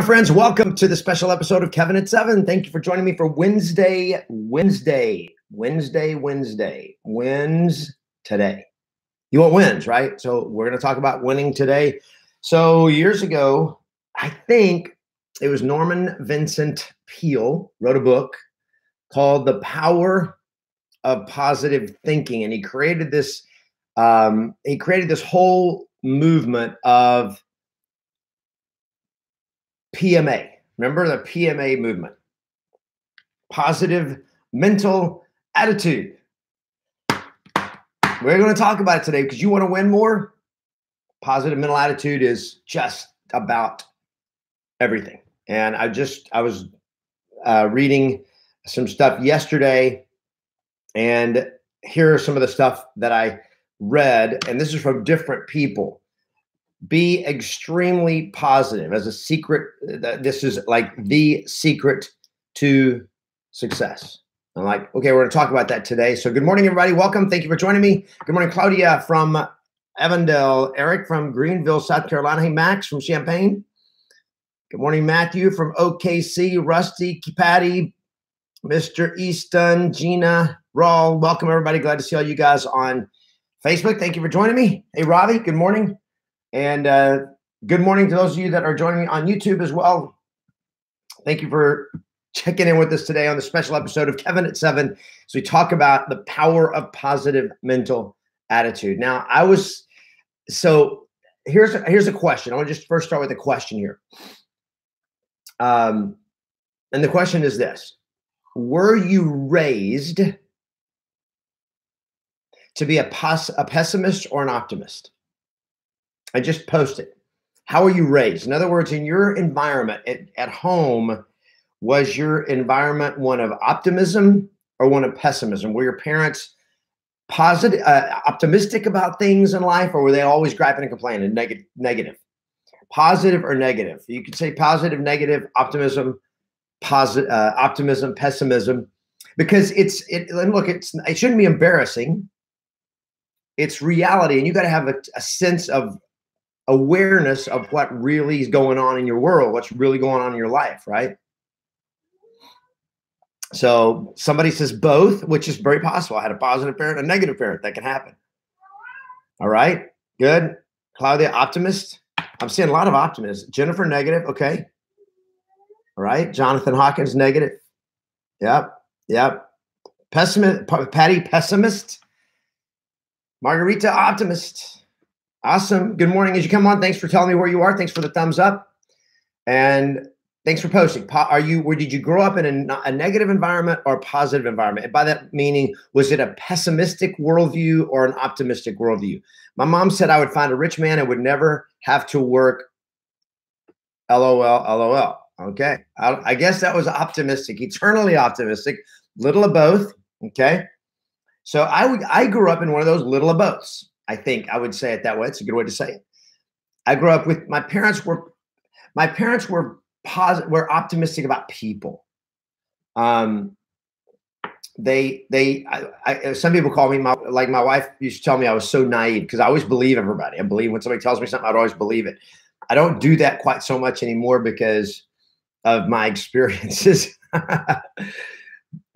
my friends? Welcome to the special episode of Kevin at 7. Thank you for joining me for wins today. You want wins, right? So we're going to talk about winning today. So years ago, I think it was Norman Vincent Peale wrote a book called The Power of Positive Thinking. And he created this whole movement of PMA. Remember the PMA movement? Positive mental attitude. We're going to talk about it today because you want to win more. Positive mental attitude is just about everything. And I was reading some stuff yesterday, and here are some of the stuff that I read, and this is from different people. Be extremely positive as a secret. This is like the secret to success. I'm like, okay, we're going to talk about that today. So good morning, everybody. Welcome. Thank you for joining me. Good morning, Claudia from Avondale, Eric from Greenville, South Carolina. Hey, Max from Champaign. Good morning, Matthew from OKC, Rusty, Patty, Mr. Easton, Gina, Rawl. Welcome, everybody. Glad to see all you guys on Facebook. Thank you for joining me. Hey, Ravi, good morning. And good morning to those of you that are joining me on YouTube as well. Thank you for checking in with us today on the special episode of Kevin at 7. So we talk about the power of positive mental attitude. Now, here's a question. I want to just first start with a question here. And the question is this: were you raised to be a pessimist or an optimist? I just posted. How were you raised? In other words, in your environment at home, was your environment one of optimism or one of pessimism? Were your parents positive, optimistic about things in life, or were they always griping and complaining? Negative, positive or negative? You could say positive, negative, optimism, optimism, pessimism, because it shouldn't be embarrassing. It's reality, and you got to have a sense of awareness of what really is going on in your world, what's really going on in your life, right? So somebody says both, which is very possible. I had a positive parent, a negative parent. That can happen. All right, good. Claudia, optimist. I'm seeing a lot of optimists. Jennifer, negative. Okay. All right. Jonathan Hawkins, negative. Yep. Pessimist. Patty, pessimist. Margarita, optimist. Awesome. Good morning. As you come on, thanks for telling me where you are. Thanks for the thumbs up. And thanks for posting. Did you grow up in a negative environment or a positive environment? And by that meaning, was it a pessimistic worldview or an optimistic worldview? My mom said I would find a rich man and would never have to work. LOL. Okay. I guess that was optimistic, eternally optimistic, little of both. Okay. So I grew up in one of those little of boths. I think I would say it that way. It's a good way to say it. I grew up with my parents were positive, were optimistic about people. Some people call me my wife used to tell me I was so naive because I always believe everybody. I believe when somebody tells me something, I'd always believe it. I don't do that quite so much anymore because of my experiences. But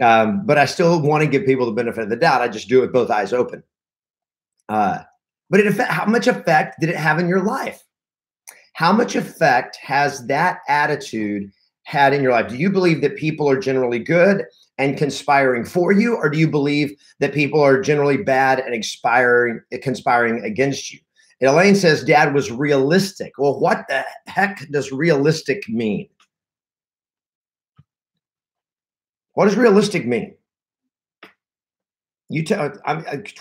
I still want to give people the benefit of the doubt. I just do it with both eyes open. But how much effect did it have in your life? How much effect has that attitude had in your life? Do you believe that people are generally good and conspiring for you, or do you believe that people are generally bad and conspiring against you? Elaine says dad was realistic. Well, what the heck does realistic mean? What does realistic mean? You tell.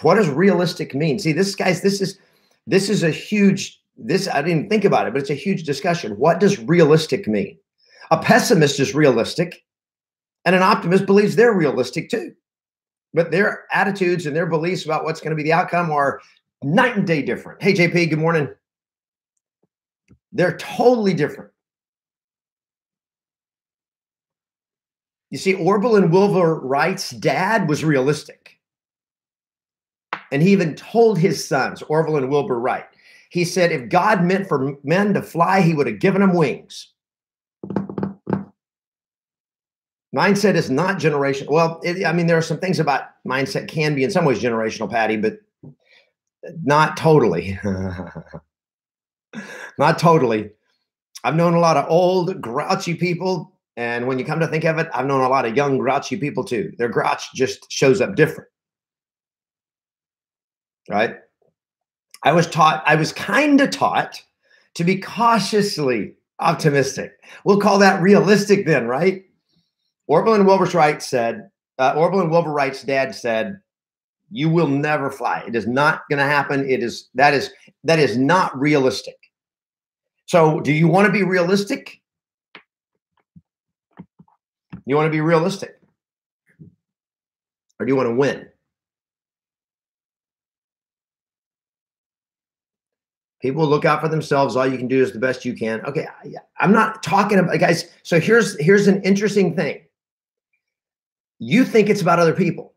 What does realistic mean? See, this is a huge. I didn't think about it, but it's a huge discussion. What does realistic mean? A pessimist is realistic, and an optimist believes they're realistic too, but their attitudes and their beliefs about what's going to be the outcome are night and day different. Hey, JP, good morning. They're totally different. You see, Orville and Wilbur Wright's dad was realistic. And he even told his sons, Orville and Wilbur Wright, he said, if God meant for men to fly, he would have given them wings. Mindset is not generational. Well, I mean, there are some things about mindset can be in some ways generational, Patty, but not totally. Not totally. I've known a lot of old, grouchy people. And when you come to think of it, I've known a lot of young, grouchy people too. Their grouch just shows up different, right? I was kind of taught to be cautiously optimistic. We'll call that realistic then, right? Orville and Wilbur Wright's dad said, "You will never fly. It is not going to happen. That is not realistic." So, do you want to be realistic? You want to be realistic, or do you want to win? People look out for themselves. All you can do is the best you can. Okay, I'm not talking about, guys. So here's an interesting thing. You think it's about other people.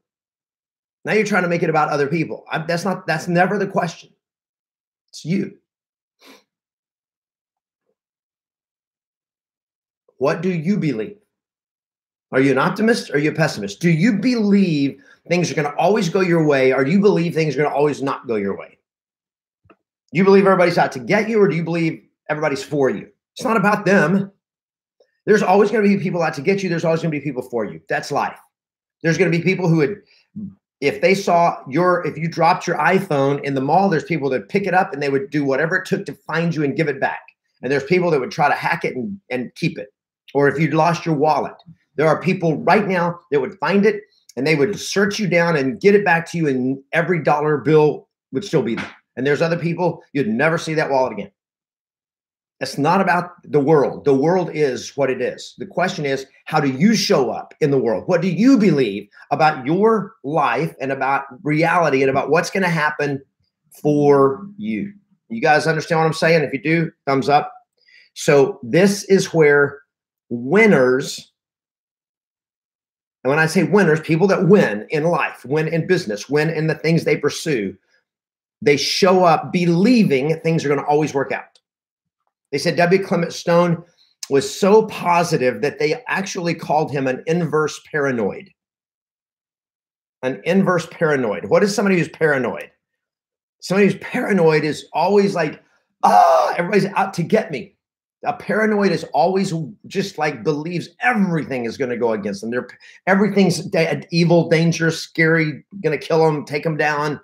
Now you're trying to make it about other people. That's never the question. It's you. What do you believe? Are you an optimist or are you a pessimist? Do you believe things are going to always go your way, or do you believe things are going to always not go your way? Do you believe everybody's out to get you, or do you believe everybody's for you? It's not about them. There's always going to be people out to get you. There's always going to be people for you. That's life. There's going to be people who would, if you dropped your iPhone in the mall, there's people that pick it up and they would do whatever it took to find you and give it back. And there's people that would try to hack it and keep it. Or if you'd lost your wallet, there are people right now that would find it and they would search you down and get it back to you, and every dollar bill would still be there. And there's other people, you'd never see that wallet again. It's not about the world. The world is what it is. The question is, how do you show up in the world? What do you believe about your life and about reality and about what's going to happen for you? You guys understand what I'm saying? If you do, thumbs up. So this is where winners, and when I say winners, people that win in life, win in business, win in the things they pursue, they show up believing things are going to always work out. They said W. Clement Stone was so positive that they actually called him an inverse paranoid. An inverse paranoid. What is somebody who's paranoid? Somebody who's paranoid is always like, everybody's out to get me. A paranoid is always just like believes everything is going to go against them. Everything's evil, dangerous, scary, going to kill them, take them down,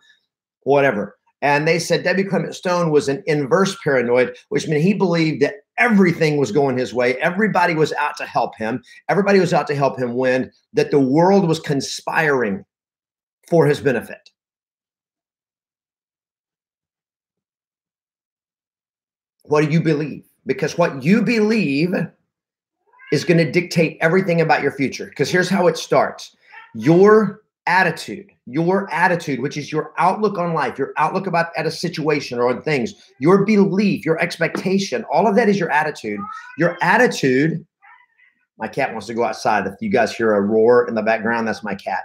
whatever. And they said W. Clement Stone was an inverse paranoid, which meant he believed that everything was going his way. Everybody was out to help him. Everybody was out to help him win, that the world was conspiring for his benefit. What do you believe? Because what you believe is going to dictate everything about your future. Because here's how it starts. Your attitude, which is your outlook on life, your outlook at a situation or on things, your belief, your expectation, all of that is your attitude. Your attitude, my cat wants to go outside. If you guys hear a roar in the background, that's my cat.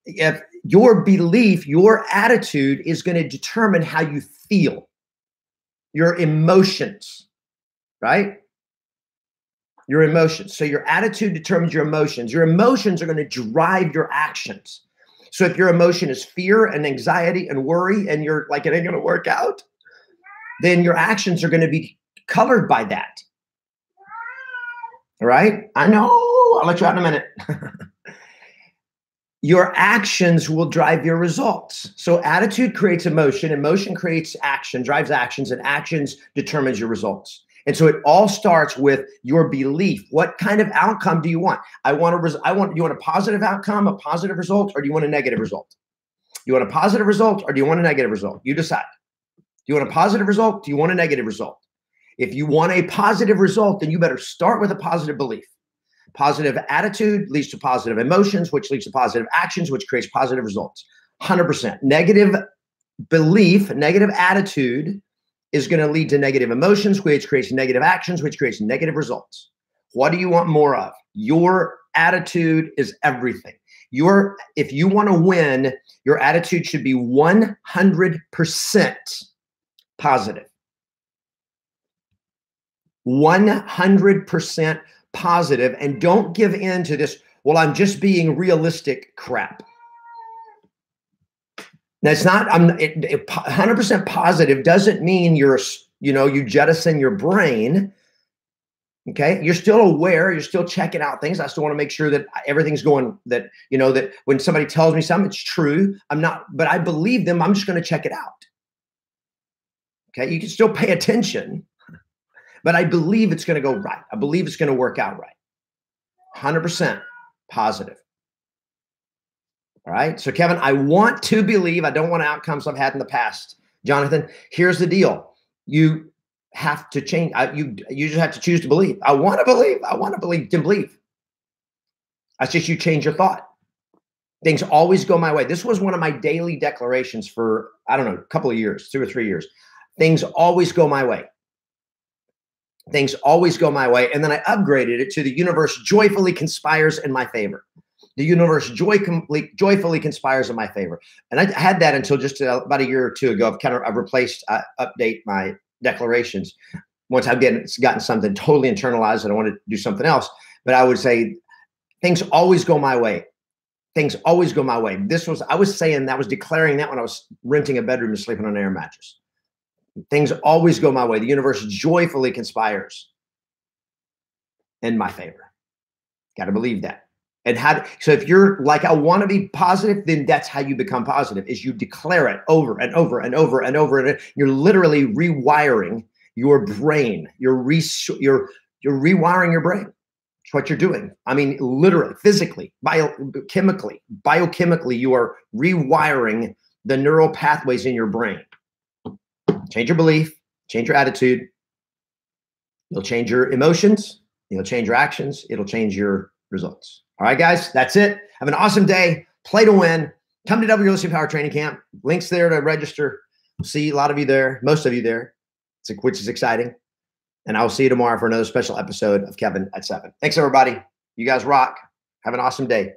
If your belief, your attitude is going to determine how you feel, your emotions, right? Your emotions. So your attitude determines your emotions. Your emotions are going to drive your actions. So if your emotion is fear and anxiety and worry, and you're like, it ain't going to work out, then your actions are going to be colored by that. All right? I know. I'll let you out in a minute. Your actions will drive your results. So attitude creates emotion, emotion creates action, drives actions, and actions determines your results. And so it all starts with your belief. What kind of outcome do you want? You want a positive outcome, a positive result, or do you want a negative result? You want a positive result, or do you want a negative result? You decide. Do you want a positive result? Do you want a negative result? If you want a positive result, then you better start with a positive belief. Positive attitude leads to positive emotions, which leads to positive actions, which creates positive results. 100%. Negative belief, negative attitude is going to lead to negative emotions, which creates negative actions, which creates negative results. What do you want more of? Your attitude is everything. If you want to win, your attitude should be 100% positive. 100% positive and don't give in to this, well, I'm just being realistic crap. That's not, 100% positive doesn't mean you jettison your brain. Okay. You're still aware. You're still checking out things. I still want to make sure that everything's going, that when somebody tells me something, it's true. But I believe them. I'm just going to check it out. Okay. You can still pay attention, but I believe it's going to go right. I believe it's going to work out right. 100% positive. All right. So Kevin, I want to believe. I don't want outcomes I've had in the past. Jonathan, here's the deal. You have to change. You just have to choose to believe. I want to believe. I want to believe. To believe. That's just you change your thought. Things always go my way. This was one of my daily declarations for, I don't know, a couple of years, 2 or 3 years. Things always go my way. Things always go my way. And then I upgraded it to the universe joyfully conspires in my favor. The universe joyfully conspires in my favor. And I had that until just about a year or two ago. I've replaced, update my declarations once I've gotten something totally internalized and I want to do something else. But I would say things always go my way. Things always go my way. I was declaring that when I was renting a bedroom and sleeping on an air mattress. Things always go my way. The universe joyfully conspires in my favor. Got to believe that. And so if you're like, I want to be positive, then that's how you become positive, is you declare it over and over and over and over. And you're literally rewiring your brain. You're rewiring your brain. It's what you're doing. I mean, literally, physically, biochemically, you are rewiring the neural pathways in your brain. Change your belief, change your attitude. You'll change your emotions. You'll change your actions. It'll change your results. All right, guys, that's it. Have an awesome day. Play to win. Come to WLC Power Training Camp. Links there to register. See a lot of you there, most of you there, which is exciting. And I will see you tomorrow for another special episode of Kevin at 7. Thanks, everybody. You guys rock. Have an awesome day.